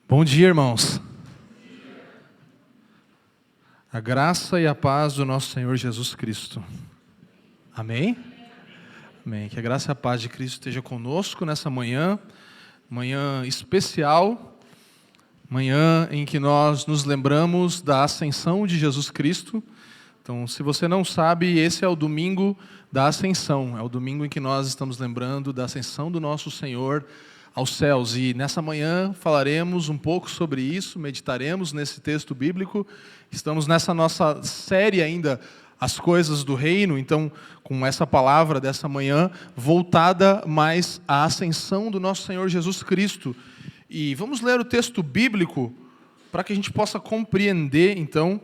Bom dia, irmãos. A graça e a paz do nosso Senhor Jesus Cristo. Amém? Amém. Que a graça e a paz de Cristo esteja conosco nessa manhã, manhã especial, manhã em que nós nos lembramos da ascensão de Jesus Cristo. Então, se você não sabe, esse é o domingo da ascensão, é o domingo em que nós estamos lembrando da ascensão do nosso Senhor aos céus. E nessa manhã falaremos um pouco sobre isso, meditaremos nesse texto bíblico. Estamos nessa nossa série ainda, As Coisas do Reino, então com essa palavra dessa manhã, voltada mais à ascensão do nosso Senhor Jesus Cristo. E vamos ler o texto bíblico para que a gente possa compreender, então,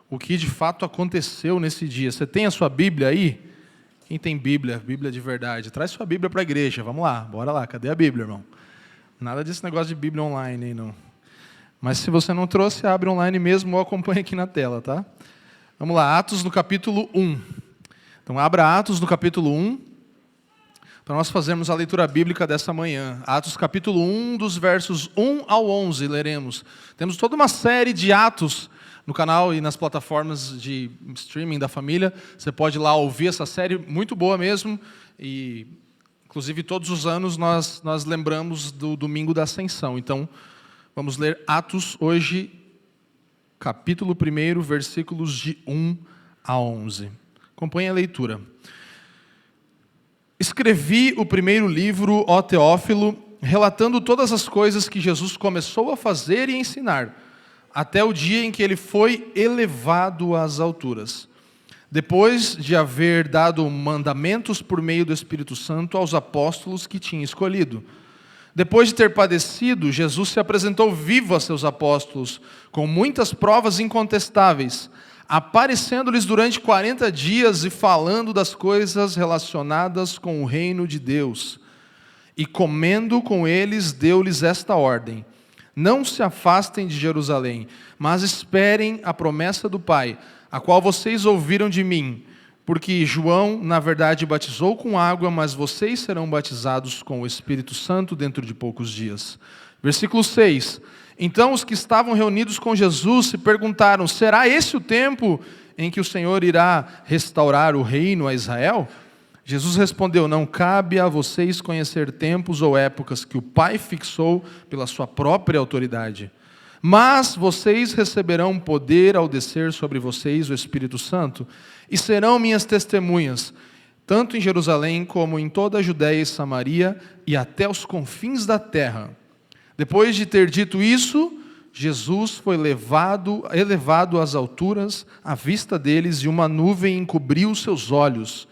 o que de fato aconteceu nesse dia. Você tem a sua Bíblia aí? Quem tem Bíblia, Bíblia de verdade? Traz sua Bíblia para a igreja, vamos lá, bora lá, cadê a Bíblia, irmão? Nada desse negócio de Bíblia online aí, não. Mas se você não trouxe, abre online mesmo ou acompanha aqui na tela, tá? Vamos lá, Atos no capítulo 1. Então, abra Atos no capítulo 1, para nós fazermos a leitura bíblica dessa manhã. Atos capítulo 1, dos versos 1 ao 11, leremos. Temos toda uma série de Atos no canal e nas plataformas de streaming da família. Você pode ir lá ouvir essa série, muito boa mesmo, e inclusive, todos os anos nós lembramos do Domingo da Ascensão. Então, vamos ler Atos hoje, capítulo 1, versículos de 1 a 11. Acompanhe a leitura. Escrevi o primeiro livro, ó Teófilo, relatando todas as coisas que Jesus começou a fazer e ensinar, até o dia em que ele foi elevado às alturas. Depois de haver dado mandamentos por meio do Espírito Santo aos apóstolos que tinha escolhido. Depois de ter padecido, Jesus se apresentou vivo a seus apóstolos, com muitas provas incontestáveis, aparecendo-lhes durante 40 dias e falando das coisas relacionadas com o reino de Deus. E comendo com eles, deu-lhes esta ordem: não se afastem de Jerusalém, mas esperem a promessa do Pai, a qual vocês ouviram de mim, porque João, na verdade, batizou com água, mas vocês serão batizados com o Espírito Santo dentro de poucos dias. Versículo 6. Então os que estavam reunidos com Jesus se perguntaram: será esse o tempo em que o Senhor irá restaurar o reino a Israel? Jesus respondeu: não cabe a vocês conhecer tempos ou épocas que o Pai fixou pela sua própria autoridade. Mas vocês receberão poder ao descer sobre vocês o Espírito Santo, e serão minhas testemunhas, tanto em Jerusalém como em toda a Judéia e Samaria, e até os confins da terra. Depois de ter dito isso, Jesus foi elevado às alturas, à vista deles, e uma nuvem encobriu seus olhos.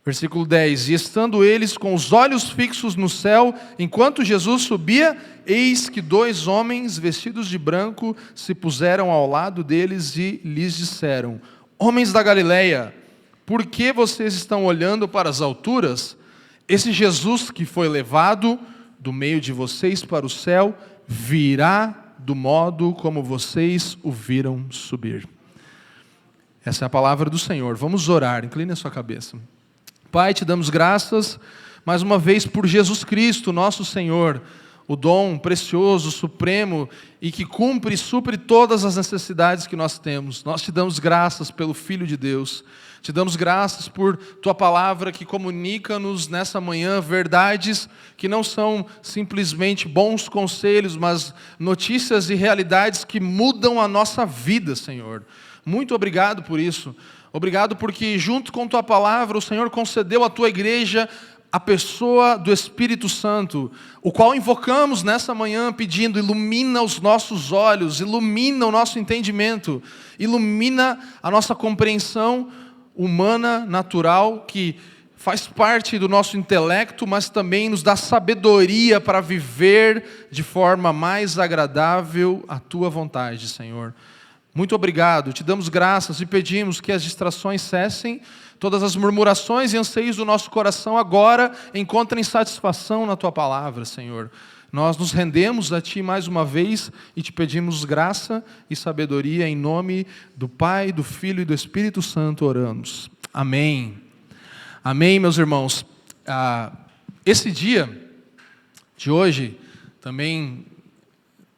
Versículo 10, e estando eles com os olhos fixos no céu, enquanto Jesus subia, eis que 2 homens vestidos de branco se puseram ao lado deles e lhes disseram: homens da Galileia, por que vocês estão olhando para as alturas? Esse Jesus que foi levado do meio de vocês para o céu, virá do modo como vocês o viram subir. Essa é a palavra do Senhor. Vamos orar, incline a sua cabeça. Pai, te damos graças mais uma vez por Jesus Cristo, nosso Senhor, o dom precioso, supremo e que cumpre e supre todas as necessidades que nós temos. Nós te damos graças pelo Filho de Deus, te damos graças por tua palavra que comunica-nos nessa manhã verdades que não são simplesmente bons conselhos, mas notícias e realidades que mudam a nossa vida, Senhor. Muito obrigado por isso. Obrigado porque junto com tua palavra o Senhor concedeu à tua igreja a pessoa do Espírito Santo, o qual invocamos nessa manhã pedindo: ilumina os nossos olhos, ilumina o nosso entendimento, ilumina a nossa compreensão humana, natural, que faz parte do nosso intelecto, mas também nos dá sabedoria para viver de forma mais agradável a tua vontade, Senhor. Muito obrigado, te damos graças e pedimos que as distrações cessem, todas as murmurações e anseios do nosso coração agora encontrem satisfação na tua palavra, Senhor. Nós nos rendemos a ti mais uma vez e te pedimos graça e sabedoria em nome do Pai, do Filho e do Espírito Santo oramos. Amém. Amém, meus irmãos. Esse dia de hoje também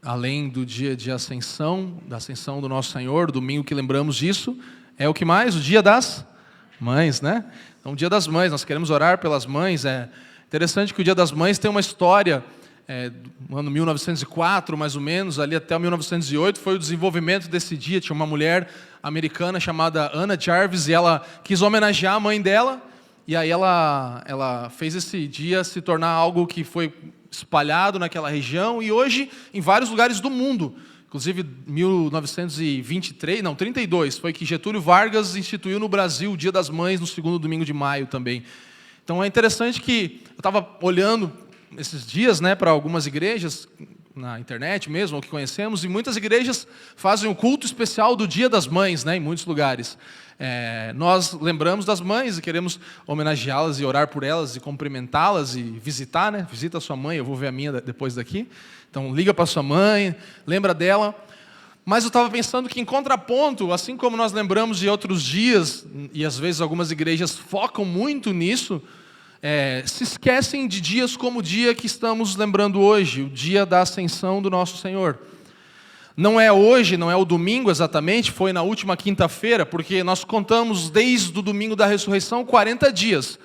além do dia de ascensão, da ascensão do nosso Senhor, domingo que lembramos disso, é o que mais? O dia das mães, né? Então, o dia das mães, nós queremos orar pelas mães. É interessante que o dia das mães tem uma história, no ano 1904, mais ou menos, ali até 1908, foi o desenvolvimento desse dia. Tinha uma mulher americana chamada Anna Jarvis, e ela quis homenagear a mãe dela, e aí ela fez esse dia se tornar algo que foi espalhado naquela região, e hoje em vários lugares do mundo. Inclusive, 32, foi que Getúlio Vargas instituiu no Brasil o Dia das Mães, no segundo domingo de maio também. Então é interessante que eu estava olhando esses dias, né, para algumas igrejas, na internet mesmo, o que conhecemos, e muitas igrejas fazem um culto especial do Dia das Mães, né, em muitos lugares. Nós lembramos das mães e queremos homenageá-las e orar por elas e cumprimentá-las e visitar, né? Visita a sua mãe, eu vou ver a minha depois daqui. Então, liga para sua mãe, lembra dela. Mas eu estava pensando que, em contraponto, assim como nós lembramos de outros dias, e às vezes algumas igrejas focam muito nisso, se esquecem de dias como o dia que estamos lembrando hoje, o dia da ascensão do nosso Senhor. Não é hoje, não é o domingo exatamente, foi na última quinta-feira, porque nós contamos desde o domingo da ressurreição 40 dias.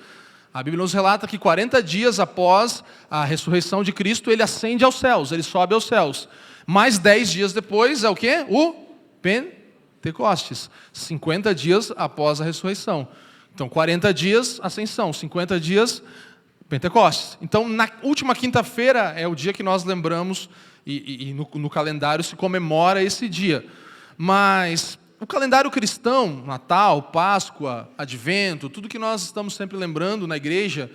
A Bíblia nos relata que 40 dias após a ressurreição de Cristo, ele ascende aos céus, ele sobe aos céus. Mais 10 dias depois é o quê? O Pentecostes. 50 dias após a ressurreição. Então, 40 dias, ascensão. 50 dias, Pentecostes. Então, na última quinta-feira é o dia que nós lembramos, e no calendário se comemora esse dia. Mas o calendário cristão, Natal, Páscoa, Advento, tudo que nós estamos sempre lembrando na igreja,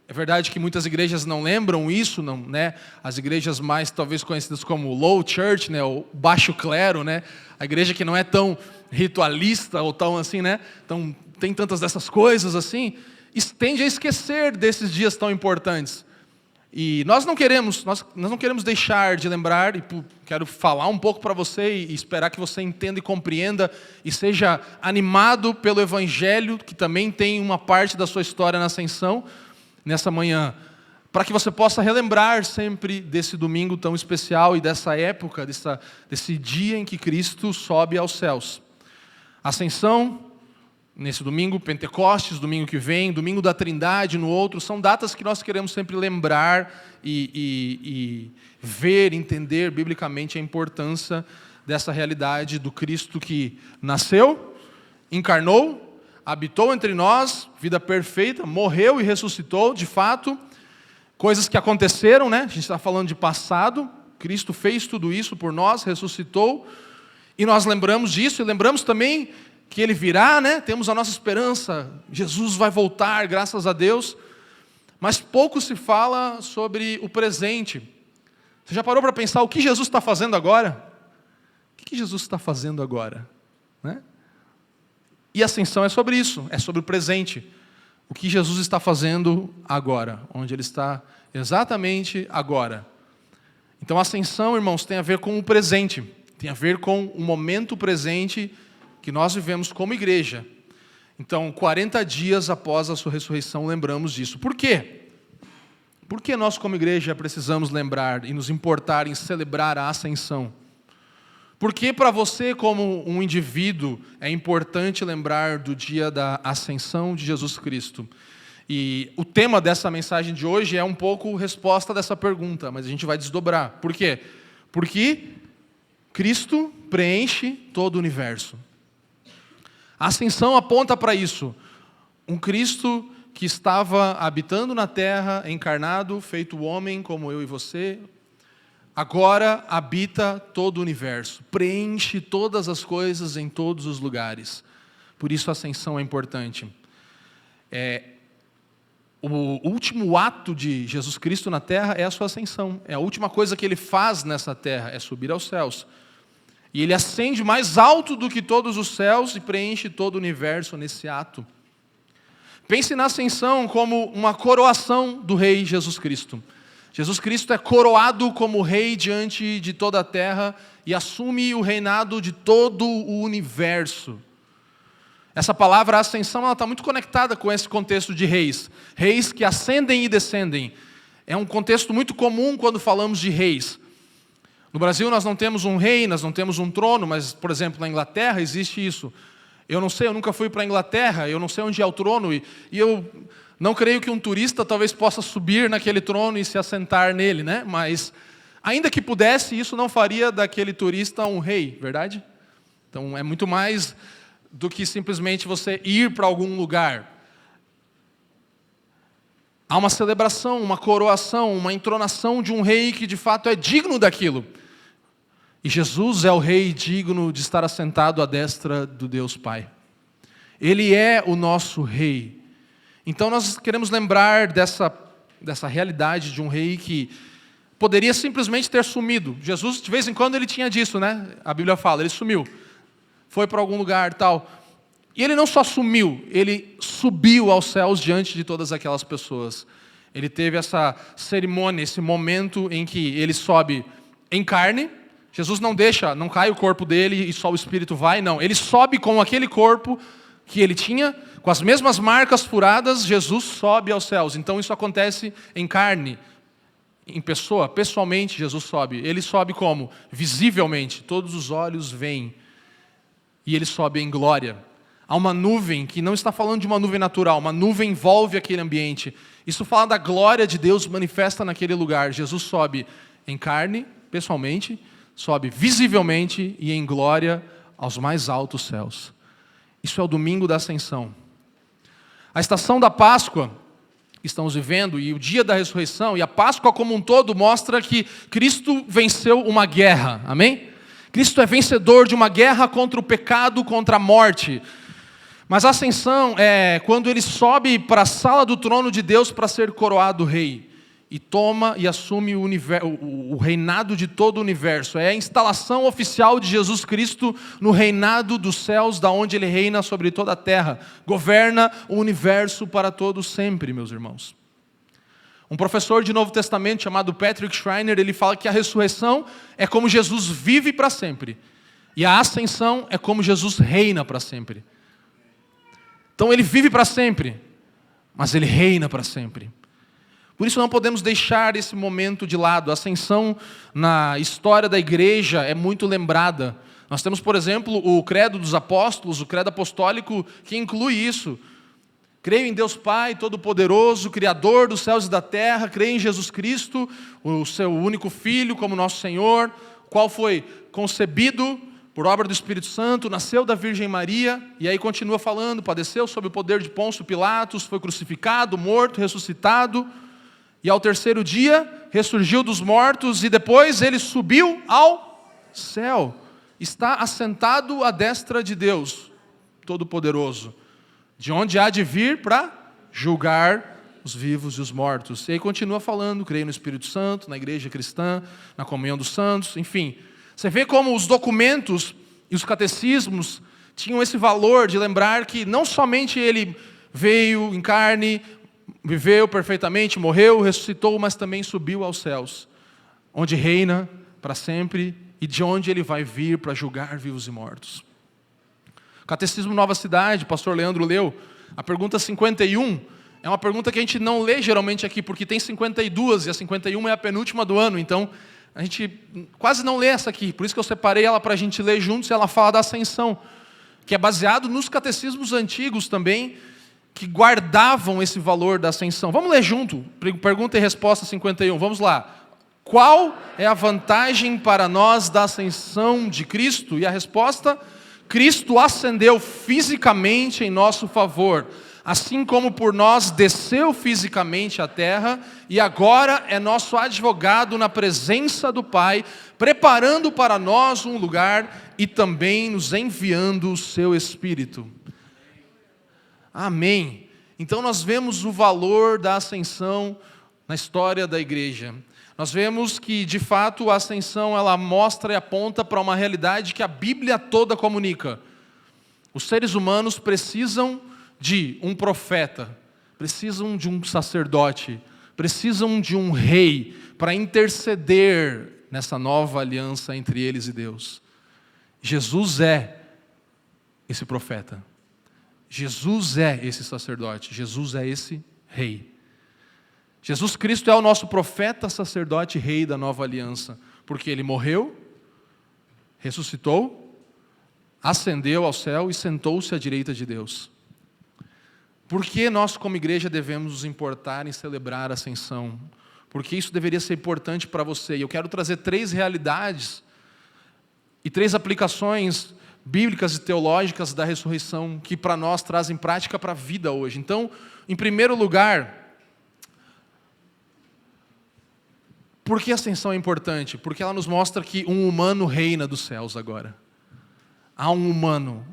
é verdade que muitas igrejas não lembram isso, não, né? As igrejas mais talvez conhecidas como low church, né? O baixo clero, né? A igreja que não é tão ritualista ou tão assim, né? Então, tem tantas dessas coisas assim, tende a esquecer desses dias tão importantes. E nós não queremos deixar de lembrar, e quero falar um pouco para você e esperar que você entenda e compreenda e seja animado pelo Evangelho, que também tem uma parte da sua história na ascensão, nessa manhã, para que você possa relembrar sempre desse domingo tão especial e dessa época, desse dia em que Cristo sobe aos céus. Ascensão, nesse domingo, Pentecostes, domingo que vem, domingo da Trindade no outro, são datas que nós queremos sempre lembrar e ver, entender biblicamente a importância dessa realidade do Cristo que nasceu, encarnou, habitou entre nós, vida perfeita, morreu e ressuscitou, de fato, coisas que aconteceram, né? A gente está falando de passado, Cristo fez tudo isso por nós, ressuscitou, e nós lembramos disso, e lembramos também que Ele virá, né? Temos a nossa esperança, Jesus vai voltar, graças a Deus, mas pouco se fala sobre o presente. Você já parou para pensar o que Jesus está fazendo agora? O que Jesus está fazendo agora? Né? E a ascensão é sobre isso, é sobre o presente. O que Jesus está fazendo agora, onde Ele está exatamente agora. Então a ascensão, irmãos, tem a ver com o presente, tem a ver com o momento presente que nós vivemos como igreja. Então, 40 dias após a sua ressurreição, lembramos disso. Por quê? Por que nós como igreja precisamos lembrar e nos importar em celebrar a ascensão? Por que para você como um indivíduo é importante lembrar do dia da ascensão de Jesus Cristo? E o tema dessa mensagem de hoje é um pouco resposta dessa pergunta, mas a gente vai desdobrar. Por quê? Porque Cristo preenche todo o universo. A ascensão aponta para isso. Um Cristo que estava habitando na terra, encarnado, feito homem como eu e você, agora habita todo o universo, preenche todas as coisas em todos os lugares. Por isso a ascensão é importante. O último ato de Jesus Cristo na terra é a sua ascensão. É a última coisa que Ele faz nessa terra, é subir aos céus. E Ele ascende mais alto do que todos os céus e preenche todo o universo nesse ato. Pense na ascensão como uma coroação do Rei Jesus Cristo. Jesus Cristo é coroado como Rei diante de toda a terra e assume o reinado de todo o universo. Essa palavra ascensão está muito conectada com esse contexto de reis. Reis que ascendem e descendem. É um contexto muito comum quando falamos de reis. No Brasil nós não temos um rei, nós não temos um trono, mas, por exemplo, na Inglaterra existe isso. Eu não sei, eu nunca fui para a Inglaterra, eu não sei onde é o trono, e eu não creio que um turista talvez possa subir naquele trono e se assentar nele, né? Mas, ainda que pudesse, isso não faria daquele turista um rei, verdade? Então, é muito mais do que simplesmente você ir para algum lugar. Há uma celebração, uma coroação, uma entronação de um rei que de fato é digno daquilo. E Jesus é o rei digno de estar assentado à destra do Deus Pai. Ele é o nosso rei. Então nós queremos lembrar dessa realidade de um rei que poderia simplesmente ter sumido. Jesus, de vez em quando, ele tinha disso, né? A Bíblia fala, ele sumiu. Foi para algum lugar, tal. E ele não só sumiu, ele subiu aos céus diante de todas aquelas pessoas. Ele teve essa cerimônia, esse momento em que ele sobe em carne. Jesus não deixa, não cai o corpo dele e só o espírito vai, não. Ele sobe com aquele corpo que ele tinha, com as mesmas marcas furadas, Jesus sobe aos céus. Então isso acontece em carne, em pessoa, pessoalmente Jesus sobe. Ele sobe como? Visivelmente, todos os olhos veem. E ele sobe em glória. Há uma nuvem, que não está falando de uma nuvem natural, uma nuvem envolve aquele ambiente. Isso fala da glória de Deus manifesta naquele lugar. Jesus sobe em carne, pessoalmente, sobe visivelmente e em glória aos mais altos céus. Isso é o domingo da ascensão. A estação da Páscoa que estamos vivendo e o dia da ressurreição e a Páscoa como um todo mostra que Cristo venceu uma guerra, amém? Cristo é vencedor de uma guerra contra o pecado, contra a morte. Mas a ascensão é quando ele sobe para a sala do trono de Deus para ser coroado rei. E toma e assume o reinado de todo o universo. É a instalação oficial de Jesus Cristo no reinado dos céus, da onde ele reina sobre toda a terra. Governa o universo para todos sempre, meus irmãos. Um professor de Novo Testamento chamado Patrick Schreiner, ele fala que a ressurreição é como Jesus vive para sempre. E a ascensão é como Jesus reina para sempre. Então ele vive para sempre, mas ele reina para sempre. Por isso não podemos deixar esse momento de lado. A ascensão na história da igreja é muito lembrada. Nós temos, por exemplo, o credo dos apóstolos, o credo apostólico, que inclui isso. Creio em Deus Pai Todo-Poderoso, Criador dos céus e da terra. Creio em Jesus Cristo, o seu único Filho, como nosso Senhor, qual foi concebido por obra do Espírito Santo, nasceu da Virgem Maria, e aí continua falando, padeceu sob o poder de Pôncio Pilatos, foi crucificado, morto, ressuscitado, e ao terceiro dia ressurgiu dos mortos, e depois ele subiu ao céu. Está assentado à destra de Deus Todo-Poderoso, de onde há de vir para julgar os vivos e os mortos. E aí continua falando, creio no Espírito Santo, na igreja cristã, na comunhão dos santos, enfim. Você vê como os documentos e os catecismos tinham esse valor de lembrar que não somente ele veio em carne, viveu perfeitamente, morreu, ressuscitou, mas também subiu aos céus, onde reina para sempre e de onde ele vai vir para julgar vivos e mortos. Catecismo Nova Cidade, pastor Leandro leu, a pergunta 51 é uma pergunta que a gente não lê geralmente aqui, porque tem 52 e a 51 é a penúltima do ano, então a gente quase não lê essa aqui, por isso que eu separei ela para a gente ler juntos, e ela fala da ascensão, que é baseado nos catecismos antigos também, que guardavam esse valor da ascensão. Vamos ler junto, pergunta e resposta 51, vamos lá. Qual é a vantagem para nós da ascensão de Cristo? E a resposta: Cristo ascendeu fisicamente em nosso favor, assim como por nós desceu fisicamente à terra, e agora é nosso advogado na presença do Pai, preparando para nós um lugar e também nos enviando o seu Espírito. Amém. Então nós vemos o valor da ascensão na história da igreja. Nós vemos que, de fato, a ascensão ela mostra e aponta para uma realidade que a Bíblia toda comunica. Os seres humanos precisam de um profeta, precisam de um sacerdote, precisam de um rei para interceder nessa nova aliança entre eles e Deus. Jesus é esse profeta. Jesus é esse sacerdote. Jesus é esse rei. Jesus Cristo é o nosso profeta, sacerdote e rei da nova aliança. Porque ele morreu, ressuscitou, ascendeu ao céu e sentou-se à direita de Deus. Por que nós, como igreja, devemos nos importar em celebrar a ascensão? Porque isso deveria ser importante para você. E eu quero trazer 3 realidades e 3 aplicações bíblicas e teológicas da ressurreição que para nós trazem prática para a vida hoje. Então, em primeiro lugar, por que a ascensão é importante? Porque ela nos mostra que um humano reina dos céus agora. Há um humano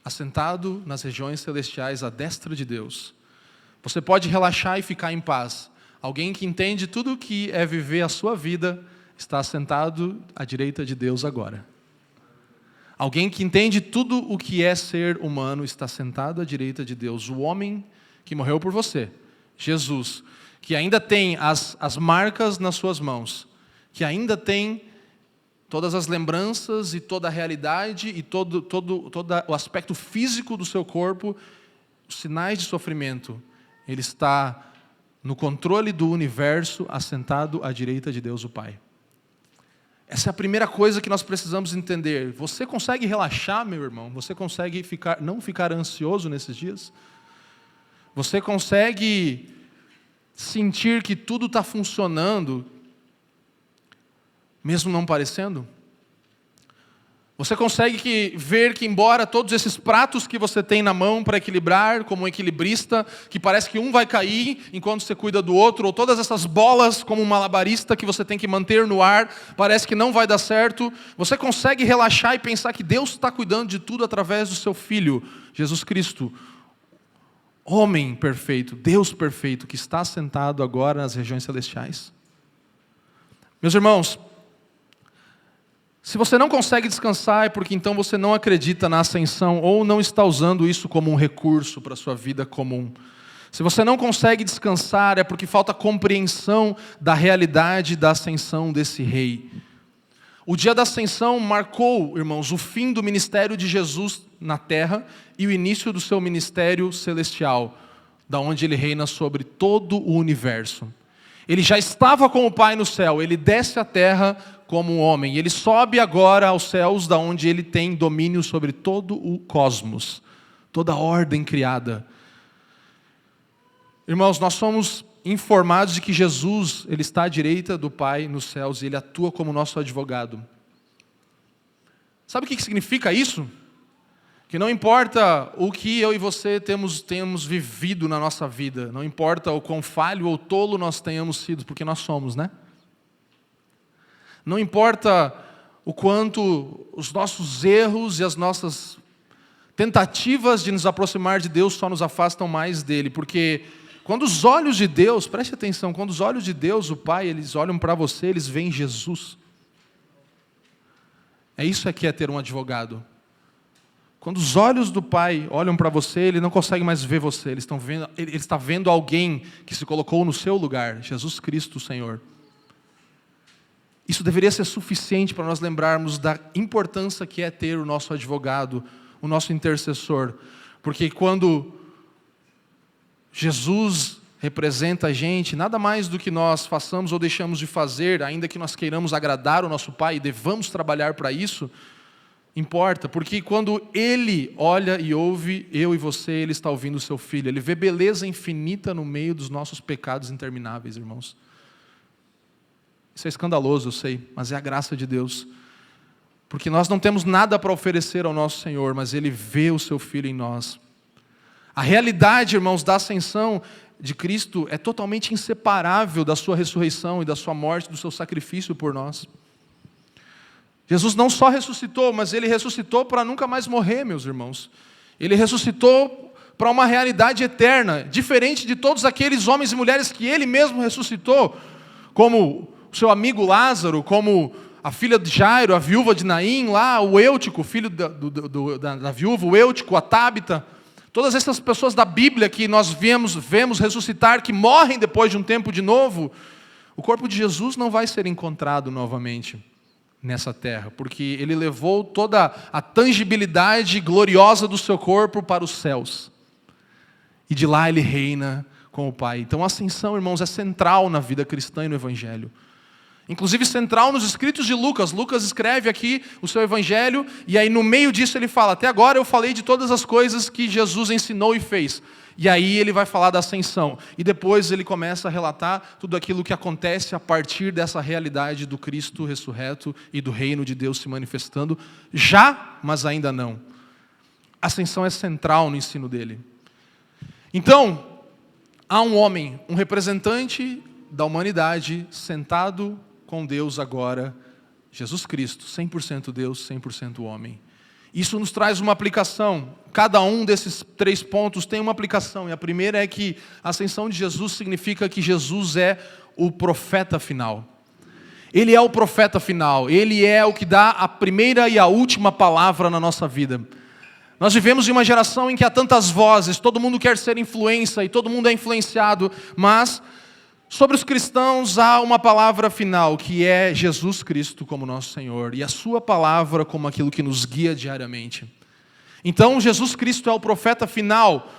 assentado nas regiões celestiais à destra de Deus. Você pode relaxar e ficar em paz. Alguém que entende tudo o que é viver a sua vida está assentado à direita de Deus agora. Alguém que entende tudo o que é ser humano está sentado à direita de Deus. O homem que morreu por você, Jesus, que ainda tem as marcas nas suas mãos, que ainda tem todas as lembranças e toda a realidade e todo o aspecto físico do seu corpo, os sinais de sofrimento, ele está no controle do universo, assentado à direita de Deus o Pai. Essa é a primeira coisa que nós precisamos entender. Você consegue relaxar, meu irmão? Você consegue não ficar ansioso nesses dias? Você consegue sentir que tudo está funcionando, mesmo não parecendo? Você consegue ver que, embora todos esses pratos que você tem na mão para equilibrar, como um equilibrista, que parece que um vai cair enquanto você cuida do outro, ou todas essas bolas como um malabarista que você tem que manter no ar, parece que não vai dar certo, você consegue relaxar e pensar que Deus está cuidando de tudo através do seu Filho, Jesus Cristo, homem perfeito, Deus perfeito, que está sentado agora nas regiões celestiais? Meus irmãos, se você não consegue descansar, é porque então você não acredita na ascensão ou não está usando isso como um recurso para a sua vida comum. Se você não consegue descansar, é porque falta compreensão da realidade da ascensão desse rei. O dia da ascensão marcou, irmãos, o fim do ministério de Jesus na terra e o início do seu ministério celestial, da onde ele reina sobre todo o universo. Ele já estava com o Pai no céu, ele desce à terra como um homem, ele sobe agora aos céus, da onde ele tem domínio sobre todo o cosmos, toda a ordem criada. Irmãos, nós somos informados de que Jesus, ele está à direita do Pai nos céus e ele atua como nosso advogado. Sabe o que significa isso? Que não importa o que eu e você temos vivido na nossa vida, não importa o quão falho ou tolo nós tenhamos sido, porque nós somos, né? Não importa o quanto os nossos erros e as nossas tentativas de nos aproximar de Deus só nos afastam mais dele, porque quando os olhos de Deus, preste atenção, quando os olhos de Deus, o Pai, eles olham para você, eles veem Jesus. É isso que é ter um advogado. Quando os olhos do Pai olham para você, ele não consegue mais ver você, ele está vendo alguém que se colocou no seu lugar, Jesus Cristo, o Senhor. Isso deveria ser suficiente para nós lembrarmos da importância que é ter o nosso advogado, o nosso intercessor. Porque quando Jesus representa a gente, nada mais do que nós façamos ou deixamos de fazer, ainda que nós queiramos agradar o nosso Pai e devamos trabalhar para isso, importa, porque quando Ele olha e ouve eu e você, Ele está ouvindo o seu Filho. Ele vê beleza infinita no meio dos nossos pecados intermináveis, irmãos. Isso é escandaloso, eu sei, mas é a graça de Deus. Porque nós não temos nada para oferecer ao nosso Senhor, mas Ele vê o seu Filho em nós. A realidade, irmãos, da ascensão de Cristo é totalmente inseparável da sua ressurreição e da sua morte, do seu sacrifício por nós. Jesus não só ressuscitou, mas Ele ressuscitou para nunca mais morrer, meus irmãos. Ele ressuscitou para uma realidade eterna, diferente de todos aqueles homens e mulheres que Ele mesmo ressuscitou, como o seu amigo Lázaro, como a filha de Jairo, a viúva de Naim, lá, o Eutico, filho da viúva, o Eutico, a Tábita. Todas essas pessoas da Bíblia que nós vemos ressuscitar, que morrem depois de um tempo de novo, o corpo de Jesus não vai ser encontrado novamente nessa terra, porque Ele levou toda a tangibilidade gloriosa do seu corpo para os céus. E de lá Ele reina com o Pai. Então a ascensão, irmãos, é central na vida cristã e no Evangelho. Inclusive central nos escritos de Lucas. Lucas escreve aqui o seu evangelho, e aí no meio disso ele fala: até agora eu falei de todas as coisas que Jesus ensinou e fez. E aí ele vai falar da ascensão. E depois ele começa a relatar tudo aquilo que acontece a partir dessa realidade do Cristo ressurreto e do reino de Deus se manifestando. Já, mas ainda não. A ascensão é central no ensino dele. Então, há um homem, um representante da humanidade, sentado com Deus agora, Jesus Cristo, 100% Deus, 100% homem. Isso nos traz uma aplicação. Cada um desses 3 pontos tem uma aplicação. E a primeira é que a ascensão de Jesus significa que Jesus é o profeta final. Ele é o profeta final. Ele é o que dá a primeira e a última palavra na nossa vida. Nós vivemos em uma geração em que há tantas vozes, todo mundo quer ser influência e todo mundo é influenciado, mas sobre os cristãos há uma palavra final, que é Jesus Cristo como nosso Senhor, e a sua palavra como aquilo que nos guia diariamente. Então, Jesus Cristo é o profeta final,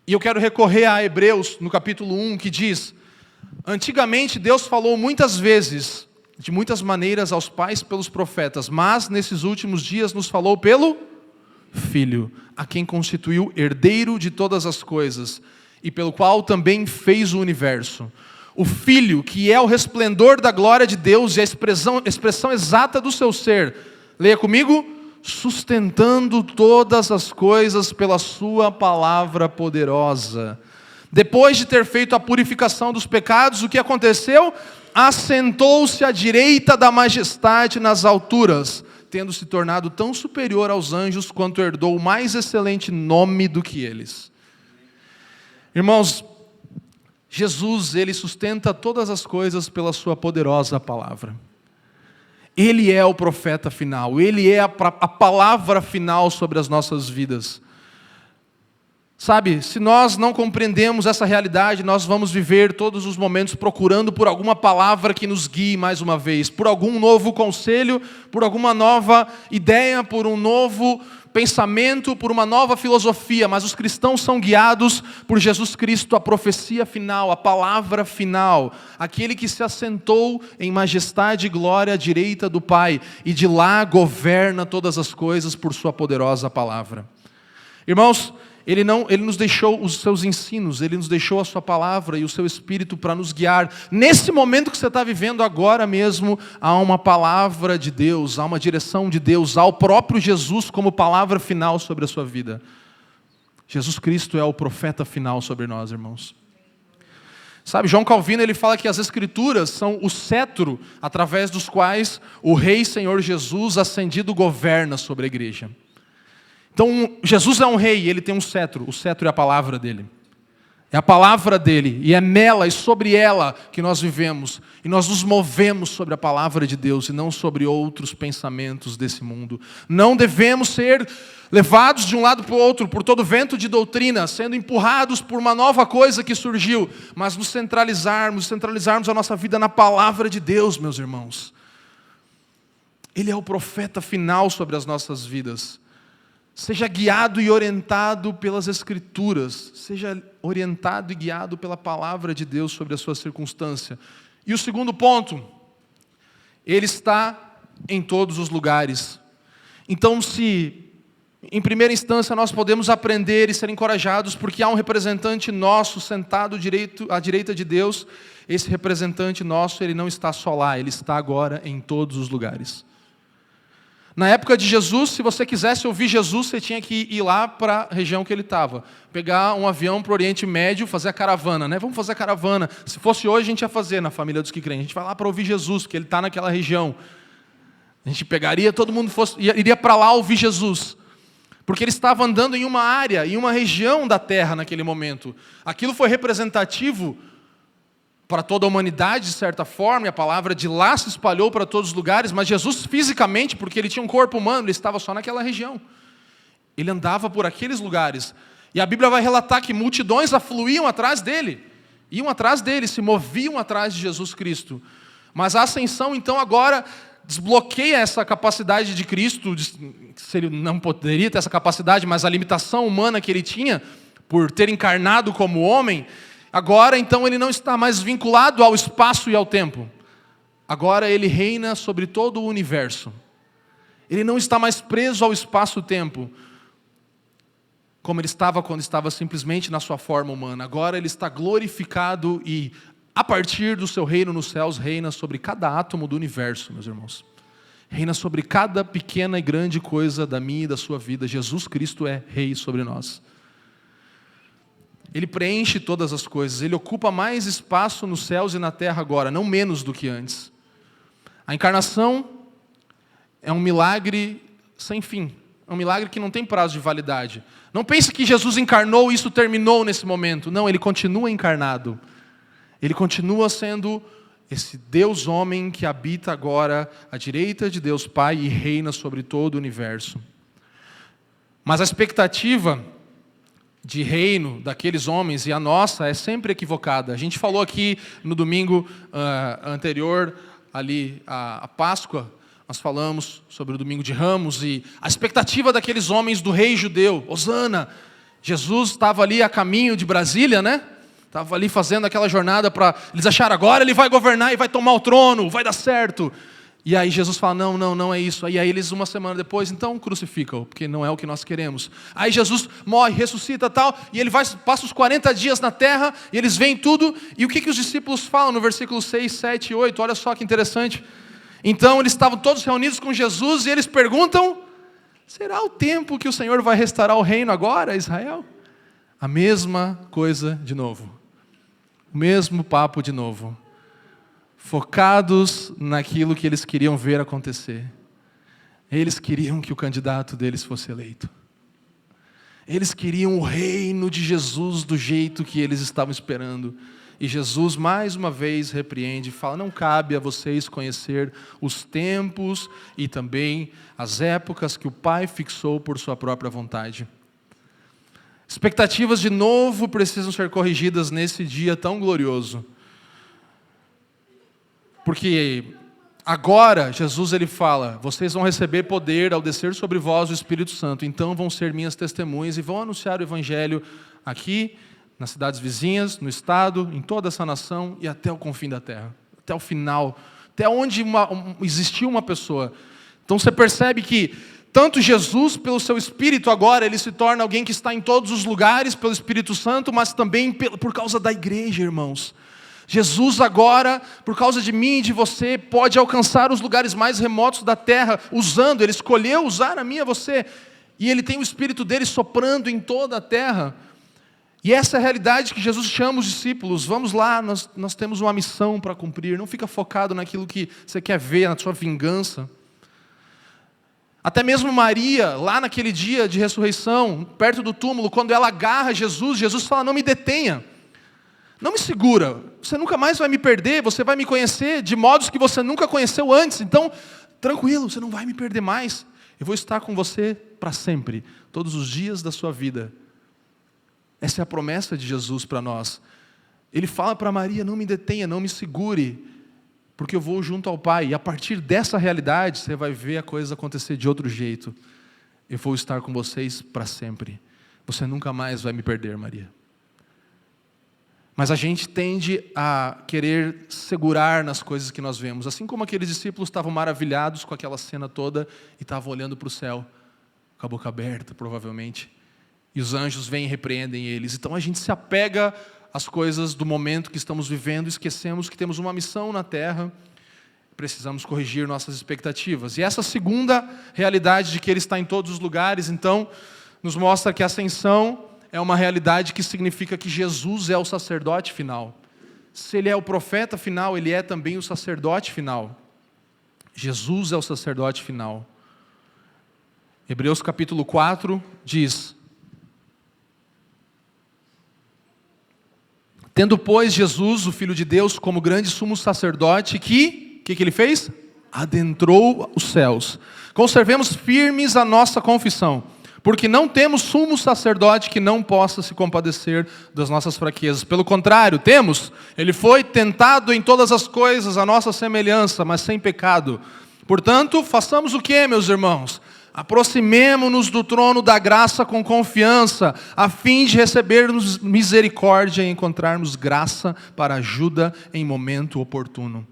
e eu quero recorrer a Hebreus, no capítulo 1, que diz: antigamente Deus falou muitas vezes, de muitas maneiras aos pais pelos profetas, mas nesses últimos dias nos falou pelo Filho, a quem constituiu herdeiro de todas as coisas, e pelo qual também fez o universo. O Filho, que é o resplendor da glória de Deus e a expressão exata do seu ser. Leia comigo: sustentando todas as coisas pela sua palavra poderosa. Depois de ter feito a purificação dos pecados, o que aconteceu? Assentou-se à direita da majestade nas alturas, tendo se tornado tão superior aos anjos quanto herdou o mais excelente nome do que eles. Irmãos, Jesus, ele sustenta todas as coisas pela sua poderosa palavra. Ele é o profeta final, ele é a palavra final sobre as nossas vidas. Sabe, se nós não compreendemos essa realidade, nós vamos viver todos os momentos procurando por alguma palavra que nos guie mais uma vez, por algum novo conselho, por alguma nova ideia, por um novo pensamento, por uma nova filosofia, mas os cristãos são guiados por Jesus Cristo, a profecia final, a palavra final, aquele que se assentou em majestade e glória à direita do Pai, e de lá governa todas as coisas por sua poderosa palavra. Irmãos, Ele nos deixou os seus ensinos, Ele nos deixou a sua palavra e o seu Espírito para nos guiar. Nesse momento que você está vivendo agora mesmo, há uma palavra de Deus, há uma direção de Deus, há o próprio Jesus como palavra final sobre a sua vida. Jesus Cristo é o profeta final sobre nós, irmãos. Sabe, João Calvino, ele fala que as Escrituras são o cetro através dos quais o Rei Senhor Jesus ascendido governa sobre a igreja. Então, Jesus é um rei e ele tem um cetro. O cetro é a palavra dele. É a palavra dele. E é nela e sobre ela que nós vivemos. E nós nos movemos sobre a palavra de Deus e não sobre outros pensamentos desse mundo. Não devemos ser levados de um lado para o outro por todo vento de doutrina, sendo empurrados por uma nova coisa que surgiu. Mas nos centralizarmos a nossa vida na palavra de Deus, meus irmãos. Ele é o profeta final sobre as nossas vidas. Seja guiado e orientado pelas Escrituras. Seja orientado e guiado pela palavra de Deus sobre a sua circunstância. E o segundo ponto, Ele está em todos os lugares. Então, se em primeira instância nós podemos aprender e ser encorajados, porque há um representante nosso sentado à direita de Deus, esse representante nosso, ele não está só lá, ele está agora em todos os lugares. Na época de Jesus, se você quisesse ouvir Jesus, você tinha que ir lá para a região que ele estava. Pegar um avião para o Oriente Médio, fazer a caravana, né? Vamos fazer a caravana. Se fosse hoje, a gente ia fazer na família dos que creem. A gente vai lá para ouvir Jesus, porque ele está naquela região. A gente pegaria, todo mundo iria para lá ouvir Jesus. Porque ele estava andando em uma área, em uma região da terra naquele momento. Aquilo foi representativo para toda a humanidade, de certa forma, e a palavra de lá se espalhou para todos os lugares, mas Jesus fisicamente, porque ele tinha um corpo humano, ele estava só naquela região. Ele andava por aqueles lugares. E a Bíblia vai relatar que multidões afluíam atrás dele, iam atrás dele, se moviam atrás de Jesus Cristo. Mas a ascensão, então, agora desbloqueia essa capacidade de Cristo, se ele não poderia ter essa capacidade, mas a limitação humana que ele tinha, por ter encarnado como homem. Agora, então, ele não está mais vinculado ao espaço e ao tempo. agora ele reina sobre todo o universo. Ele não está mais preso ao espaço-tempo, como ele estava quando estava simplesmente na sua forma humana. Agora ele está glorificado e, a partir do seu reino nos céus, reina sobre cada átomo do universo, meus irmãos. Reina sobre cada pequena e grande coisa da minha e da sua vida. Jesus Cristo é rei sobre nós. Ele preenche todas as coisas. Ele ocupa mais espaço nos céus e na terra agora, não menos do que antes. A encarnação é um milagre sem fim. É um milagre que não tem prazo de validade. Não pense que Jesus encarnou e isso terminou nesse momento. Não, ele continua encarnado. Ele continua sendo esse Deus homem que habita agora à direita de Deus Pai e reina sobre todo o universo. Mas a expectativa de reino daqueles homens e a nossa é sempre equivocada. A gente falou aqui no domingo anterior, ali a Páscoa, nós falamos sobre o domingo de Ramos e a expectativa daqueles homens do rei judeu, Hosana. Jesus estava ali a caminho de Brasília, né? Estava ali fazendo aquela jornada para eles acharam agora ele vai governar e vai tomar o trono, vai dar certo. E aí Jesus fala, não é isso. E aí eles uma semana depois, então crucificam, porque não é o que nós queremos. Aí Jesus morre, ressuscita e tal, e ele passa os 40 dias na terra, e eles veem tudo, e o que os discípulos falam no versículo 6, 7 e 8? Olha só que interessante. Então eles estavam todos reunidos com Jesus, e eles perguntam, será o tempo que o Senhor vai restaurar o reino agora, Israel? A mesma coisa de novo. O mesmo papo de novo. Focados naquilo que eles queriam ver acontecer. Eles queriam que o candidato deles fosse eleito. Eles queriam o reino de Jesus do jeito que eles estavam esperando. E Jesus mais uma vez repreende e fala, não cabe a vocês conhecer os tempos e também as épocas que o Pai fixou por sua própria vontade. Expectativas de novo precisam ser corrigidas nesse dia tão glorioso. Porque agora Jesus ele fala, vocês vão receber poder ao descer sobre vós o Espírito Santo, então vão ser minhas testemunhas e vão anunciar o Evangelho aqui, nas cidades vizinhas, no estado, em toda essa nação e até o confim da terra, até o final, até onde existiu uma pessoa. Então você percebe que tanto Jesus, pelo seu Espírito agora, ele se torna alguém que está em todos os lugares pelo Espírito Santo, mas também por causa da igreja, irmãos. Jesus agora, por causa de mim e de você, pode alcançar os lugares mais remotos da terra, ele escolheu usar a mim e a você, e ele tem o Espírito dele soprando em toda a terra. E essa é a realidade que Jesus chama os discípulos, vamos lá, nós temos uma missão para cumprir, não fica focado naquilo que você quer ver, na sua vingança. Até mesmo Maria, lá naquele dia de ressurreição, perto do túmulo, quando ela agarra Jesus, Jesus fala, não me detenha, não me segura, você nunca mais vai me perder, você vai me conhecer de modos que você nunca conheceu antes, então, tranquilo, você não vai me perder mais, eu vou estar com você para sempre, todos os dias da sua vida. Essa é a promessa de Jesus para nós. Ele fala para Maria, não me detenha, não me segure, porque eu vou junto ao Pai, e a partir dessa realidade, você vai ver a coisa acontecer de outro jeito. Eu vou estar com vocês para sempre. Você nunca mais vai me perder, Maria. Mas a gente tende a querer segurar nas coisas que nós vemos. Assim como aqueles discípulos estavam maravilhados com aquela cena toda, e estavam olhando para o céu, com a boca aberta, provavelmente. E os anjos vêm e repreendem eles. Então a gente se apega as coisas do momento que estamos vivendo, esquecemos que temos uma missão na terra, precisamos corrigir nossas expectativas. E essa segunda realidade de que Ele está em todos os lugares, então, nos mostra que a ascensão é uma realidade que significa que Jesus é o sacerdote final. Se Ele é o profeta final, Ele é também o sacerdote final. Jesus é o sacerdote final. Hebreus capítulo 4 diz: tendo, pois, Jesus, o Filho de Deus, como grande sumo sacerdote, que ele fez? Adentrou os céus. Conservemos firmes a nossa confissão, porque não temos sumo sacerdote que não possa se compadecer das nossas fraquezas. Pelo contrário, temos. Ele foi tentado em todas as coisas, a nossa semelhança, mas sem pecado. Portanto, façamos o que, meus irmãos? Aproximemo-nos do trono da graça com confiança, a fim de recebermos misericórdia e encontrarmos graça para ajuda em momento oportuno.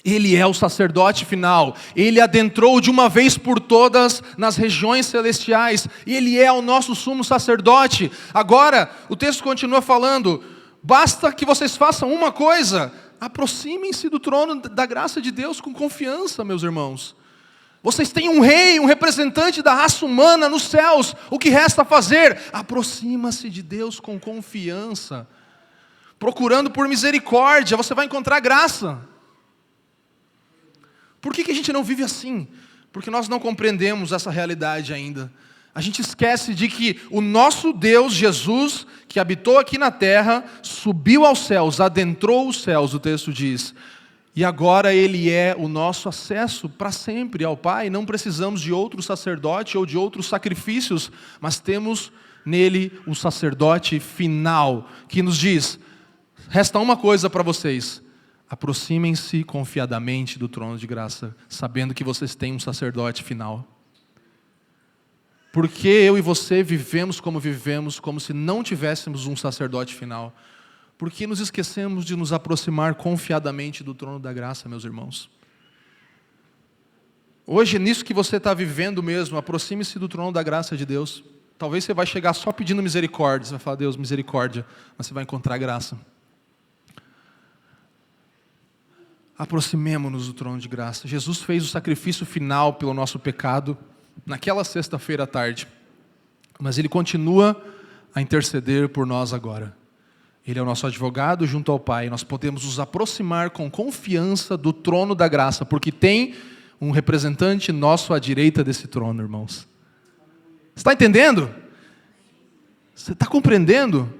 Ele é o sacerdote final. Ele adentrou de uma vez por todas nas regiões celestiais. Ele é o nosso sumo sacerdote. Agora, o texto continua falando: basta que vocês façam uma coisa: aproximem-se do trono da graça de Deus com confiança, meus irmãos. Vocês têm um rei, um representante da raça humana nos céus. O que resta fazer? Aproxima-se de Deus com confiança. Procurando por misericórdia, você vai encontrar graça. Por que a gente não vive assim? Porque nós não compreendemos essa realidade ainda. A gente esquece de que o nosso Deus, Jesus, que habitou aqui na terra, subiu aos céus, adentrou os céus, o texto diz. E agora Ele é o nosso acesso para sempre ao Pai. Não precisamos de outro sacerdote ou de outros sacrifícios, mas temos nele o sacerdote final, que nos diz: resta uma coisa para vocês: aproximem-se confiadamente do trono de graça, sabendo que vocês têm um sacerdote final. Porque eu e você vivemos, como se não tivéssemos um sacerdote final? Porque nos esquecemos de nos aproximar confiadamente do trono da graça, meus irmãos. Hoje é nisso que você está vivendo mesmo. Aproxime-se do trono da graça de Deus. Talvez você vai chegar só pedindo misericórdia. Você vai falar: Deus, misericórdia. Mas você vai encontrar graça. Aproximemo-nos do trono de graça. Jesus fez o sacrifício final pelo nosso pecado naquela sexta-feira à tarde. Mas Ele continua a interceder por nós agora. Ele é o nosso advogado junto ao Pai. Nós podemos nos aproximar com confiança do trono da graça, porque tem um representante nosso à direita desse trono, irmãos. Você está entendendo? Você está compreendendo?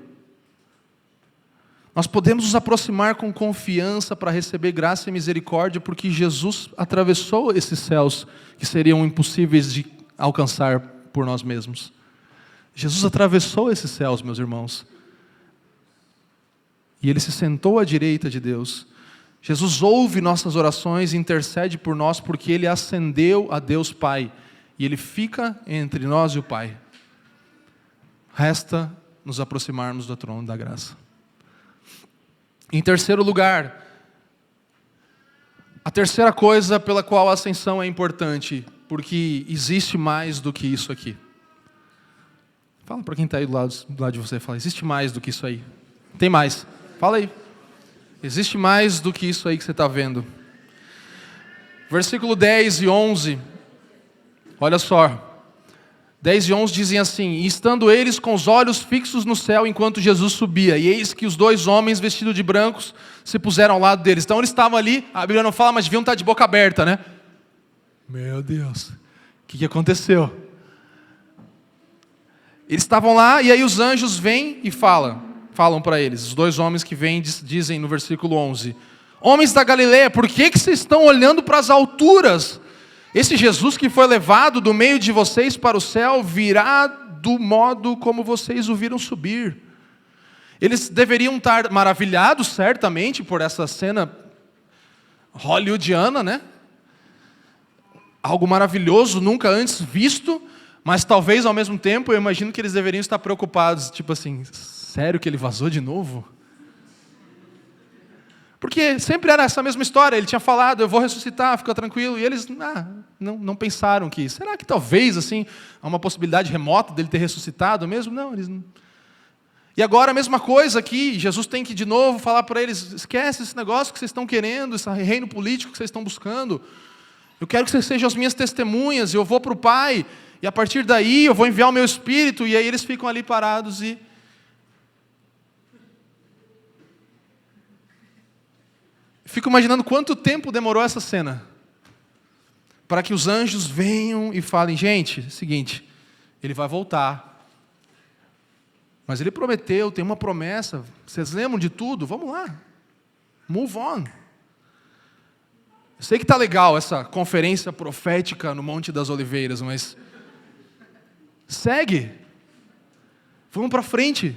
Nós podemos nos aproximar com confiança para receber graça e misericórdia, porque Jesus atravessou esses céus que seriam impossíveis de alcançar por nós mesmos. Jesus atravessou esses céus, meus irmãos. E Ele se sentou à direita de Deus. Jesus ouve nossas orações e intercede por nós, porque Ele ascendeu a Deus Pai. E Ele fica entre nós e o Pai. Resta nos aproximarmos do trono da graça. Em terceiro lugar, a terceira coisa pela qual a ascensão é importante, porque existe mais do que isso aqui. Fala para quem está aí do lado de você, fala: existe mais do que isso aí. Tem mais. Fala aí. Existe mais do que isso aí que você está vendo. Versículo 10 e 11. Olha só. 10 e 11 dizem assim: e estando eles com os olhos fixos no céu enquanto Jesus subia, e eis que os dois homens vestidos de brancos se puseram ao lado deles. Então eles estavam ali, a Bíblia não fala, mas deviam estar de boca aberta, né? Meu Deus, o que aconteceu? Eles estavam lá, e aí os anjos vêm e falam para eles. Os dois homens que vêm dizem no versículo 11: homens da Galileia, por que vocês estão olhando para as alturas? Esse Jesus que foi levado do meio de vocês para o céu virá do modo como vocês o viram subir. Eles deveriam estar maravilhados, certamente, por essa cena hollywoodiana, né? Algo maravilhoso, nunca antes visto, mas talvez ao mesmo tempo eu imagino que eles deveriam estar preocupados, tipo assim: sério que ele vazou de novo? Porque sempre era essa mesma história. Ele tinha falado: eu vou ressuscitar, fica tranquilo. E eles não pensaram que, será que talvez assim, há uma possibilidade remota dele ter ressuscitado mesmo? Não, eles não. E agora a mesma coisa aqui, Jesus tem que de novo falar para eles: esquece esse negócio que vocês estão querendo, esse reino político que vocês estão buscando. Eu quero que vocês sejam as minhas testemunhas, eu vou para o Pai, e a partir daí eu vou enviar o meu Espírito. E aí eles ficam ali parados e... fico imaginando quanto tempo demorou essa cena, para que os anjos venham e falem: gente, é o seguinte, ele vai voltar, mas ele prometeu, tem uma promessa, vocês lembram de tudo? Vamos lá, move on. Eu sei que está legal essa conferência profética no Monte das Oliveiras, mas segue, vamos para frente.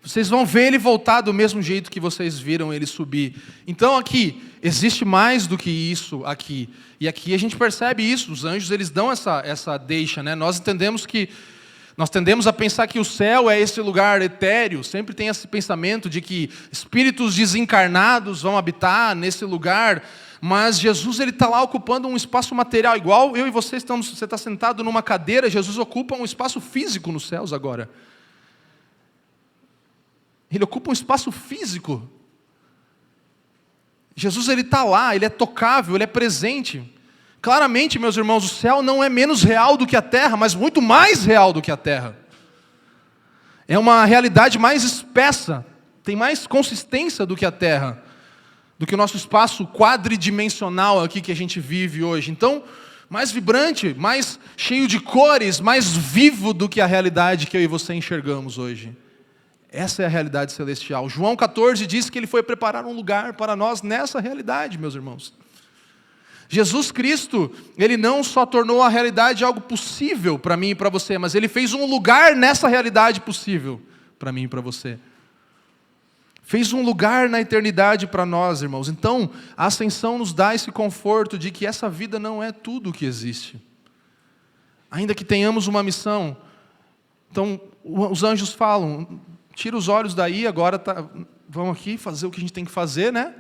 Vocês vão ver ele voltar do mesmo jeito que vocês viram ele subir. Então aqui, existe mais do que isso aqui. E aqui a gente percebe isso. Os anjos, eles dão essa deixa, né? Nós entendemos que Nós tendemos a pensar que o céu é esse lugar etéreo, sempre tem esse pensamento de que espíritos desencarnados vão habitar nesse lugar, mas Jesus está lá ocupando um espaço material, igual eu e você estamos, você está sentado numa cadeira, Jesus ocupa um espaço físico nos céus agora. Ele ocupa um espaço físico. Jesus está lá, Ele é tocável, Ele é presente. Claramente, meus irmãos, o céu não é menos real do que a terra, mas muito mais real do que a terra. É uma realidade mais espessa, tem mais consistência do que a terra, do que o nosso espaço quadridimensional aqui que a gente vive hoje. Então, mais vibrante, mais cheio de cores, mais vivo do que a realidade que eu e você enxergamos hoje. Essa é a realidade celestial. João 14 diz que Ele foi preparar um lugar para nós nessa realidade, meus irmãos. Jesus Cristo, Ele não só tornou a realidade algo possível para mim e para você, mas Ele fez um lugar nessa realidade possível para mim e para você. Fez um lugar na eternidade para nós, irmãos. Então, a ascensão nos dá esse conforto de que essa vida não é tudo o que existe. Ainda que tenhamos uma missão. Então, os anjos falam, tira os olhos daí, agora vamos aqui fazer o que a gente tem que fazer, né?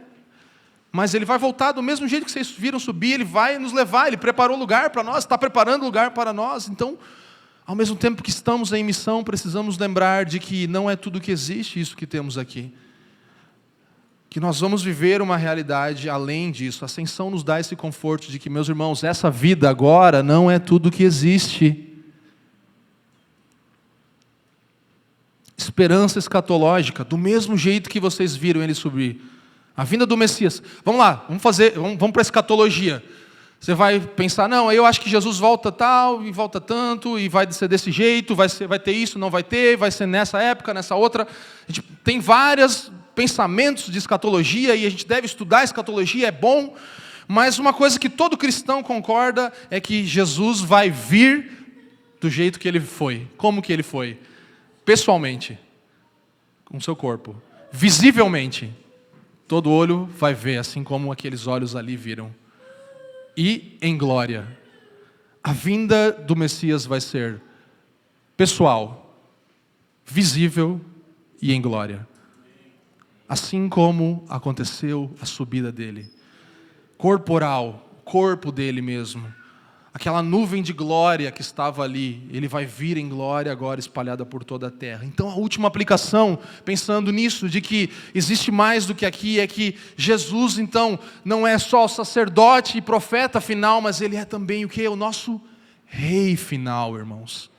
Mas Ele vai voltar do mesmo jeito que vocês viram subir, Ele vai nos levar, Ele preparou lugar para nós, está preparando lugar para nós. Então, ao mesmo tempo que estamos em missão, precisamos lembrar de que não é tudo que existe isso que temos aqui. Que nós vamos viver uma realidade além disso. A ascensão nos dá esse conforto de que, meus irmãos, essa vida agora não é tudo que existe. Esperança escatológica, do mesmo jeito que vocês viram Ele subir. A vinda do Messias. Vamos lá, vamos para a escatologia. Você vai pensar, não, eu acho que Jesus volta tal, e volta tanto, e vai ser desse jeito, vai ter isso, não vai ter, vai ser nessa época, nessa outra. A gente tem vários pensamentos de escatologia, e a gente deve estudar a escatologia, é bom, mas uma coisa que todo cristão concorda é que Jesus vai vir do jeito que Ele foi. Como que Ele foi? Pessoalmente, com o seu corpo, visivelmente. Todo olho vai ver, assim como aqueles olhos ali viram. E em glória. A vinda do Messias vai ser pessoal, visível e em glória. Assim como aconteceu a subida dele. Corporal, corpo dele mesmo. Aquela nuvem de glória que estava ali, Ele vai vir em glória agora espalhada por toda a terra. Então a última aplicação, pensando nisso, de que existe mais do que aqui, é que Jesus então não é só o sacerdote e profeta final, mas Ele é também o quê? O nosso rei final, irmãos.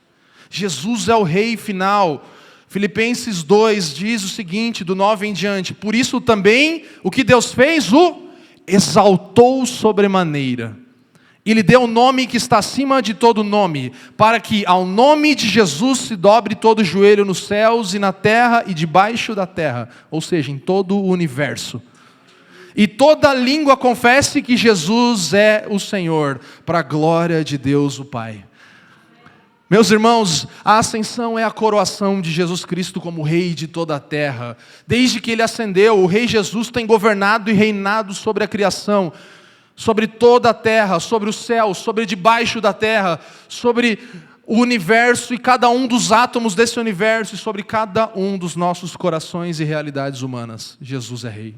Jesus é o rei final. Filipenses 2 diz o seguinte, do 9 em diante, por isso também o que Deus fez, o exaltou sobremaneira. E lhe deu um nome que está acima de todo nome, para que ao nome de Jesus se dobre todo joelho nos céus e na terra e debaixo da terra, ou seja, em todo o universo. E toda língua confesse que Jesus é o Senhor, para a glória de Deus o Pai. Meus irmãos, a ascensão é a coroação de Jesus Cristo como Rei de toda a terra. Desde que Ele ascendeu, o Rei Jesus tem governado e reinado sobre a criação, sobre toda a terra, sobre o céu, sobre debaixo da terra, sobre o universo e cada um dos átomos desse universo e sobre cada um dos nossos corações e realidades humanas. Jesus é Rei.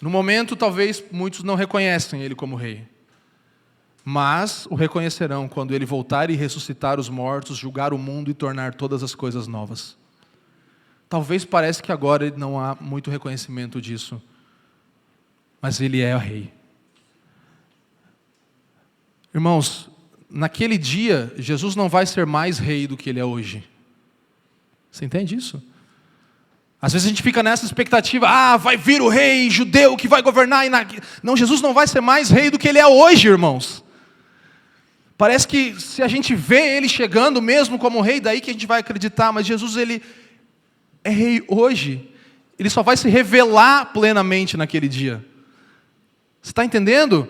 No momento, talvez muitos não reconhecem Ele como Rei, mas o reconhecerão quando Ele voltar e ressuscitar os mortos, julgar o mundo e tornar todas as coisas novas. Talvez pareça que agora não há muito reconhecimento disso, mas Ele é o Rei. Irmãos, naquele dia, Jesus não vai ser mais Rei do que Ele é hoje. Você entende isso? Às vezes a gente fica nessa expectativa, vai vir o Rei judeu que vai governar. Não, Jesus não vai ser mais Rei do que Ele é hoje, irmãos. Parece que se a gente vê Ele chegando mesmo como Rei, daí que a gente vai acreditar, mas Jesus, Ele é Rei hoje. Ele só vai se revelar plenamente naquele dia. Você está entendendo?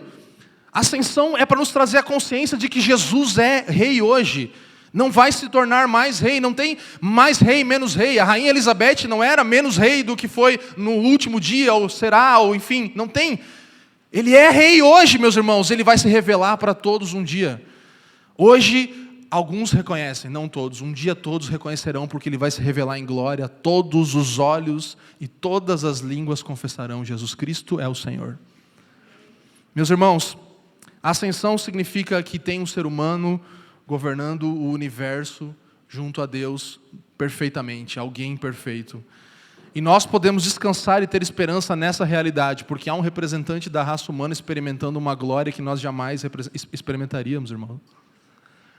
A ascensão é para nos trazer a consciência de que Jesus é Rei hoje. Não vai se tornar mais Rei, não tem mais Rei, menos Rei. A Rainha Elizabeth não era menos Rei do que foi no último dia, ou será, ou enfim, não tem. Ele é Rei hoje, meus irmãos, Ele vai se revelar para todos um dia. Hoje, Alguns reconhecem, não todos. Um dia todos reconhecerão, porque Ele vai se revelar em glória. Todos os olhos e todas as línguas confessarão: Jesus Cristo é o Senhor. Meus irmãos, a ascensão significa que tem um ser humano governando o universo junto a Deus perfeitamente, alguém perfeito. E nós podemos descansar e ter esperança nessa realidade, porque há um representante da raça humana experimentando uma glória que nós jamais experimentaríamos, irmão.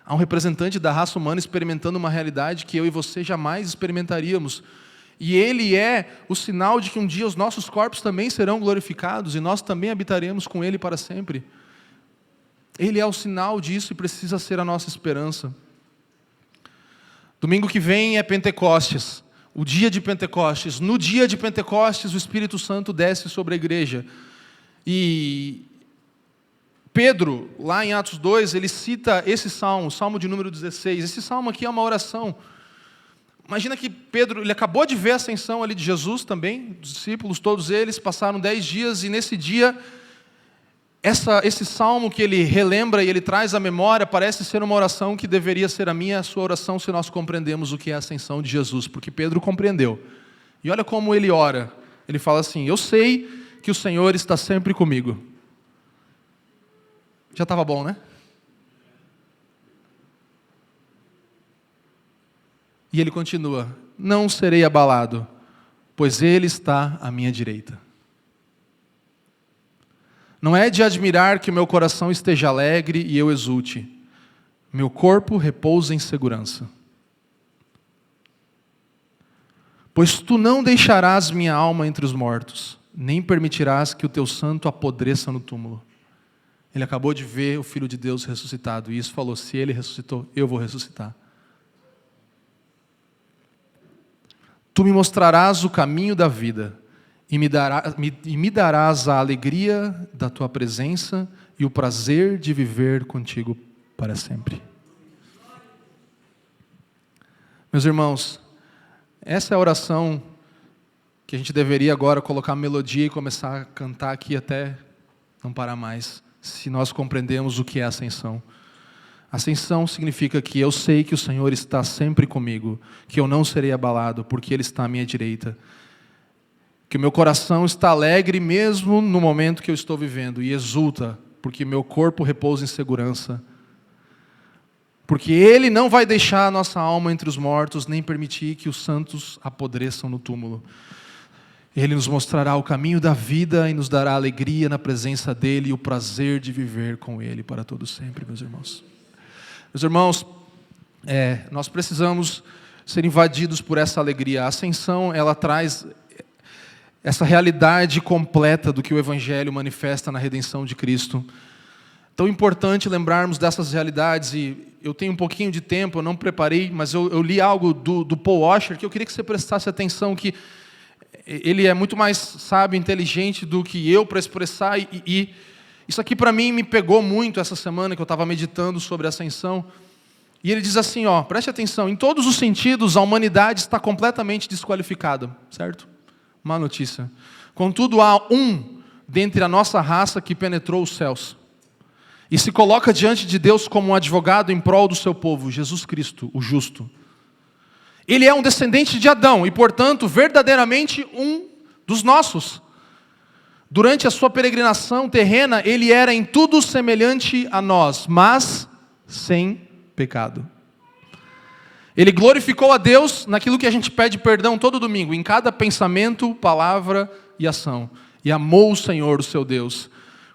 Há um representante da raça humana experimentando uma realidade que eu e você jamais experimentaríamos. E ele é o sinal de que um dia os nossos corpos também serão glorificados e nós também habitaremos com ele para sempre. Ele é o sinal disso e precisa ser a nossa esperança. Domingo que vem é Pentecostes, o dia de Pentecostes. No dia de Pentecostes, o Espírito Santo desce sobre a igreja. E Pedro, lá em Atos 2, ele cita esse salmo, o salmo de número 16. Esse salmo aqui é uma oração. Imagina que Pedro, ele acabou de ver a ascensão ali de Jesus também, os discípulos, todos eles, passaram 10 dias, e nesse dia, esse salmo que ele relembra e ele traz à memória, parece ser uma oração que deveria ser a minha e a sua oração, se nós compreendemos o que é a ascensão de Jesus, porque Pedro compreendeu. E olha como ele ora, ele fala assim: eu sei que o Senhor está sempre comigo. Já estava bom, né? E ele continua: não serei abalado, pois Ele está à minha direita. Não é de admirar que o meu coração esteja alegre e eu exulte. Meu corpo repousa em segurança. Pois tu não deixarás minha alma entre os mortos, nem permitirás que o teu santo apodreça no túmulo. Ele acabou de ver o Filho de Deus ressuscitado, e isso falou: se ele ressuscitou, eu vou ressuscitar. Tu me mostrarás o caminho da vida, e me darás a alegria da tua presença e o prazer de viver contigo para sempre. Meus irmãos, essa é a oração que a gente deveria agora colocar melodia e começar a cantar aqui até não parar mais, se nós compreendemos o que é ascensão. Ascensão significa que eu sei que o Senhor está sempre comigo, que eu não serei abalado, porque Ele está à minha direita. Que o meu coração está alegre mesmo no momento que eu estou vivendo, e exulta, porque meu corpo repousa em segurança. Porque Ele não vai deixar a nossa alma entre os mortos, nem permitir que os santos apodreçam no túmulo. Ele nos mostrará o caminho da vida e nos dará alegria na presença dEle e o prazer de viver com Ele para todo sempre, meus irmãos. Meus irmãos, nós precisamos ser invadidos por essa alegria. A ascensão, ela traz essa realidade completa do que o Evangelho manifesta na redenção de Cristo. Tão importante lembrarmos dessas realidades, e eu tenho um pouquinho de tempo, eu não preparei, mas eu li algo do Paul Washer, que eu queria que você prestasse atenção, que ele é muito mais sábio e inteligente do que eu para expressar, e isso aqui para mim me pegou muito essa semana que eu estava meditando sobre a ascensão. E ele diz assim, preste atenção: em todos os sentidos a humanidade está completamente desqualificada, certo? Má notícia. Contudo, há um dentre a nossa raça que penetrou os céus e se coloca diante de Deus como um advogado em prol do seu povo: Jesus Cristo, o justo. Ele é um descendente de Adão e, portanto, verdadeiramente um dos nossos. Durante a sua peregrinação terrena, ele era em tudo semelhante a nós, mas sem pecado. Ele glorificou a Deus naquilo que a gente pede perdão todo domingo, em cada pensamento, palavra e ação. E amou o Senhor, o seu Deus,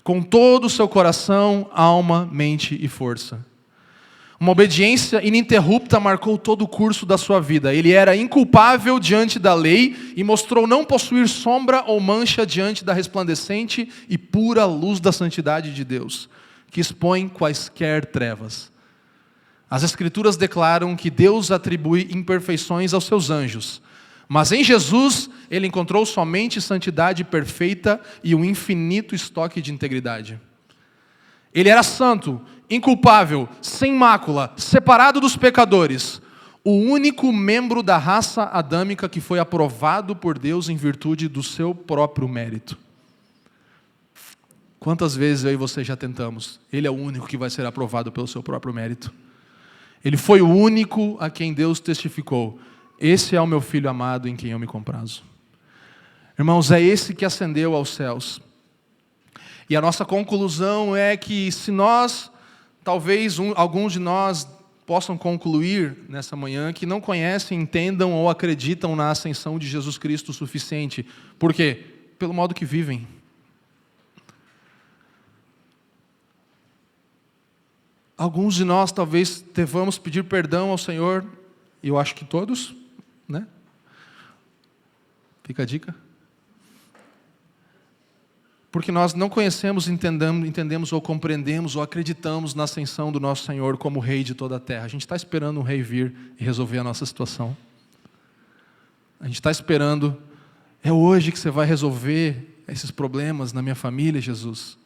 com todo o seu coração, alma, mente e força. Uma obediência ininterrupta marcou todo o curso da sua vida. Ele era inculpável diante da lei e mostrou não possuir sombra ou mancha diante da resplandecente e pura luz da santidade de Deus, que expõe quaisquer trevas. As Escrituras declaram que Deus atribui imperfeições aos seus anjos, mas em Jesus Ele encontrou somente santidade perfeita e um infinito estoque de integridade. Ele era santo, inculpável, sem mácula, separado dos pecadores, o único membro da raça adâmica que foi aprovado por Deus em virtude do seu próprio mérito. Quantas vezes eu e você já tentamos? Ele é o único que vai ser aprovado pelo seu próprio mérito. Ele foi o único a quem Deus testificou: esse é o meu filho amado em quem eu me comprazo. Irmãos, é esse que ascendeu aos céus. E a nossa conclusão é que se nós, talvez alguns de nós possam concluir nessa manhã que não conhecem, entendam ou acreditam na ascensão de Jesus Cristo o suficiente. Por quê? Pelo modo que vivem. Alguns de nós talvez devamos pedir perdão ao Senhor, e eu acho que todos, né? Fica a dica. Porque nós não conhecemos, entendemos ou compreendemos ou acreditamos na ascensão do nosso Senhor como Rei de toda a terra. A gente está esperando um Rei vir e resolver a nossa situação. A gente está esperando, é hoje que você vai resolver esses problemas na minha família, Jesus.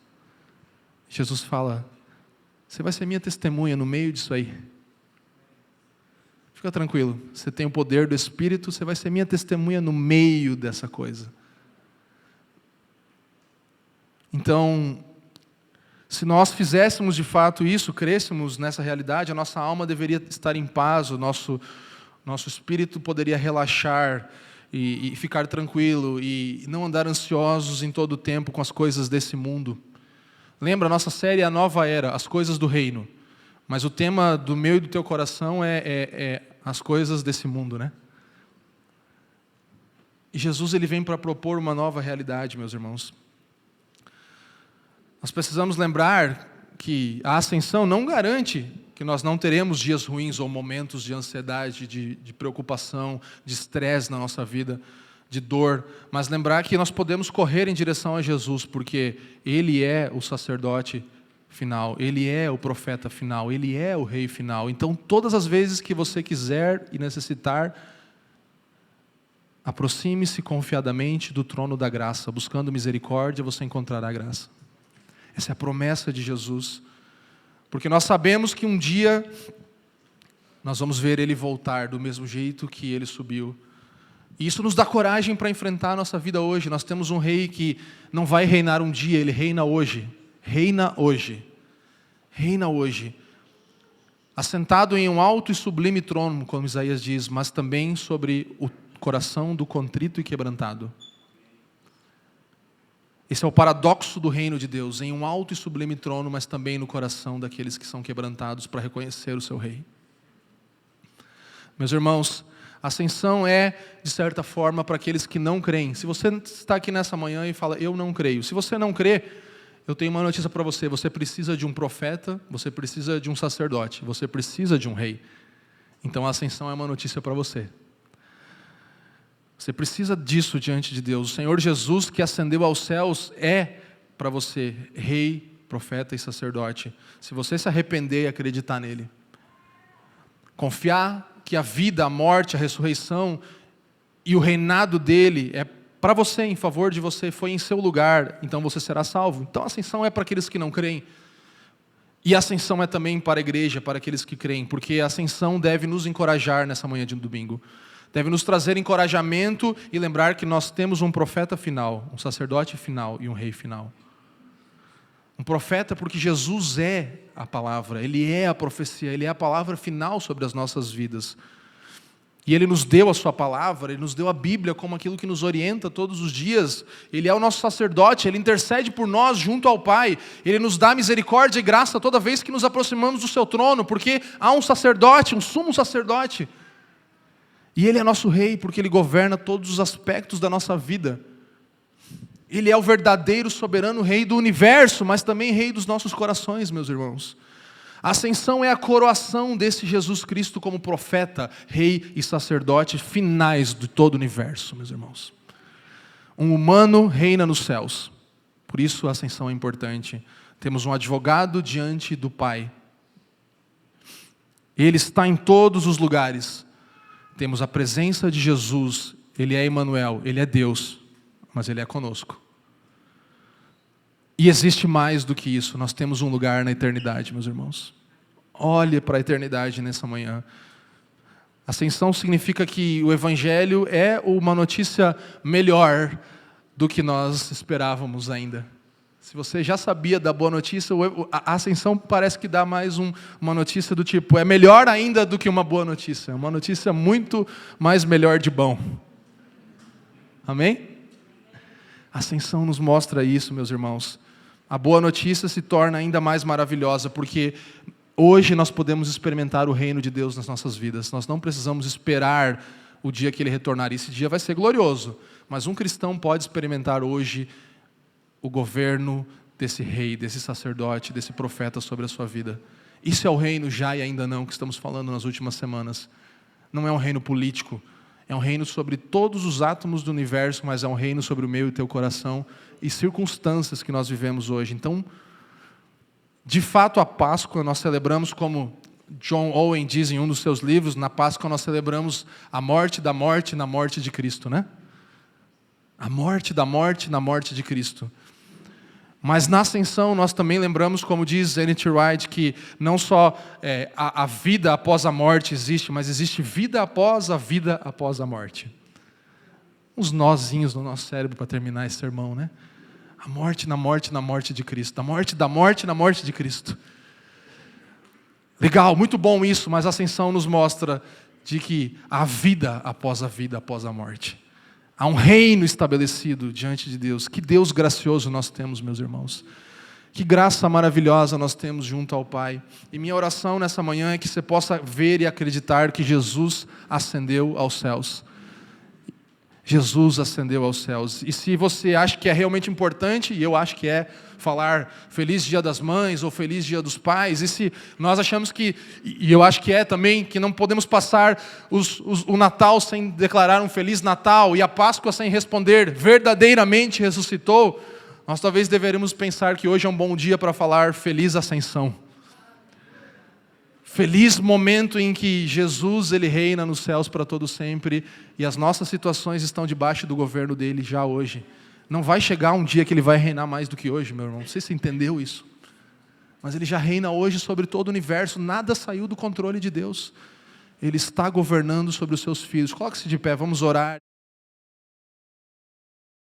Jesus fala, você vai ser minha testemunha no meio disso aí. Fica tranquilo, você tem o poder do Espírito, você vai ser minha testemunha no meio dessa coisa. Então, se nós fizéssemos de fato isso, crêssemos nessa realidade, a nossa alma deveria estar em paz, o nosso espírito poderia relaxar e ficar tranquilo e não andar ansiosos em todo o tempo com as coisas desse mundo. Lembra, a nossa série é a nova era, as coisas do reino. Mas o tema do meu e do teu coração é as coisas desse mundo, né? E Jesus ele vem para propor uma nova realidade, meus irmãos. Nós precisamos lembrar que a ascensão não garante que nós não teremos dias ruins ou momentos de ansiedade, de preocupação, de estresse na nossa vida, de dor, mas lembrar que nós podemos correr em direção a Jesus, porque Ele é o sacerdote final, Ele é o profeta final, Ele é o rei final. Então, todas as vezes que você quiser e necessitar, aproxime-se confiadamente do trono da graça, buscando misericórdia, você encontrará graça. Essa é a promessa de Jesus, porque nós sabemos que um dia nós vamos ver Ele voltar do mesmo jeito que Ele subiu. E isso nos dá coragem para enfrentar a nossa vida hoje. Nós temos um rei que não vai reinar um dia, Ele reina hoje. Reina hoje. Reina hoje. Assentado em um alto e sublime trono, como Isaías diz, mas também sobre o coração do contrito e quebrantado. Esse é o paradoxo do reino de Deus, em um alto e sublime trono, mas também no coração daqueles que são quebrantados para reconhecer o seu rei. Meus irmãos, a ascensão é, de certa forma, para aqueles que não creem. Se você está aqui nessa manhã e fala, eu não creio. Se você não crê, eu tenho uma notícia para você. Você precisa de um profeta, você precisa de um sacerdote, você precisa de um rei. Então a ascensão é uma notícia para você. Você precisa disso diante de Deus. O Senhor Jesus que ascendeu aos céus é para você rei, profeta e sacerdote. Se você se arrepender e acreditar nele. Confiar que a vida, a morte, a ressurreição e o reinado dele é para você, em favor de você, foi em seu lugar, então você será salvo. Então a ascensão é para aqueles que não creem. E a ascensão é também para a igreja, para aqueles que creem, porque a ascensão deve nos encorajar nessa manhã de domingo. Deve nos trazer encorajamento e lembrar que nós temos um profeta final, um sacerdote final e um rei final. Um profeta porque Jesus é a palavra, Ele é a profecia, Ele é a palavra final sobre as nossas vidas. E Ele nos deu a sua palavra, Ele nos deu a Bíblia como aquilo que nos orienta todos os dias. Ele é o nosso sacerdote, Ele intercede por nós junto ao Pai. Ele nos dá misericórdia e graça toda vez que nos aproximamos do seu trono, porque há um sacerdote, um sumo sacerdote. E Ele é nosso rei, porque Ele governa todos os aspectos da nossa vida. Ele é o verdadeiro soberano rei do universo, mas também rei dos nossos corações, meus irmãos. A ascensão é a coroação desse Jesus Cristo como profeta, rei e sacerdote finais de todo o universo, meus irmãos. Um humano reina nos céus. Por isso a ascensão é importante. Temos um advogado diante do Pai. Ele está em todos os lugares. Temos a presença de Jesus, Ele é Emmanuel, Ele é Deus, mas Ele é conosco. E existe mais do que isso, nós temos um lugar na eternidade, meus irmãos. Olhe para a eternidade nessa manhã. Ascensão significa que o Evangelho é uma notícia melhor do que nós esperávamos ainda. Se você já sabia da boa notícia, a ascensão parece que dá mais uma notícia do tipo, é melhor ainda do que uma boa notícia. É uma notícia muito mais melhor de bom. Amém? A ascensão nos mostra isso, meus irmãos. A boa notícia se torna ainda mais maravilhosa, porque hoje nós podemos experimentar o reino de Deus nas nossas vidas. Nós não precisamos esperar o dia que Ele retornar. Esse dia vai ser glorioso. Mas um cristão pode experimentar hoje o governo desse rei, desse sacerdote, desse profeta sobre a sua vida. Isso é o reino já e ainda não, que estamos falando nas últimas semanas. Não é um reino político, é um reino sobre todos os átomos do universo, mas é um reino sobre o meu e o teu coração e circunstâncias que nós vivemos hoje. Então, de fato, a Páscoa nós celebramos, como John Owen diz em um dos seus livros, na Páscoa nós celebramos a morte da morte na morte de Cristo, né? A morte da morte na morte de Cristo. Mas na ascensão nós também lembramos, como diz N.T. Wright, que não só a vida após a morte existe, mas existe vida após a morte. Uns nozinhos no nosso cérebro para terminar esse sermão, né? A morte na morte na morte de Cristo. A morte da morte na morte de Cristo. Legal, muito bom isso, mas a ascensão nos mostra de que há vida após a morte. Há um reino estabelecido diante de Deus. Que Deus gracioso nós temos, meus irmãos. Que graça maravilhosa nós temos junto ao Pai. E minha oração nessa manhã é que você possa ver e acreditar que Jesus ascendeu aos céus. Jesus ascendeu aos céus. E se você acha que é realmente importante, e eu acho que é, falar Feliz Dia das Mães ou Feliz Dia dos Pais, e se nós achamos que, e eu acho que é também, que não podemos passar o Natal sem declarar um Feliz Natal e a Páscoa sem responder verdadeiramente ressuscitou, nós talvez deveríamos pensar que hoje é um bom dia para falar Feliz Ascensão. Feliz momento em que Jesus ele reina nos céus para todo sempre e as nossas situações estão debaixo do governo dele já hoje. Não vai chegar um dia que ele vai reinar mais do que hoje, meu irmão. Não sei se você entendeu isso. Mas ele já reina hoje sobre todo o universo. Nada saiu do controle de Deus. Ele está governando sobre os seus filhos. Coloque-se de pé, vamos orar.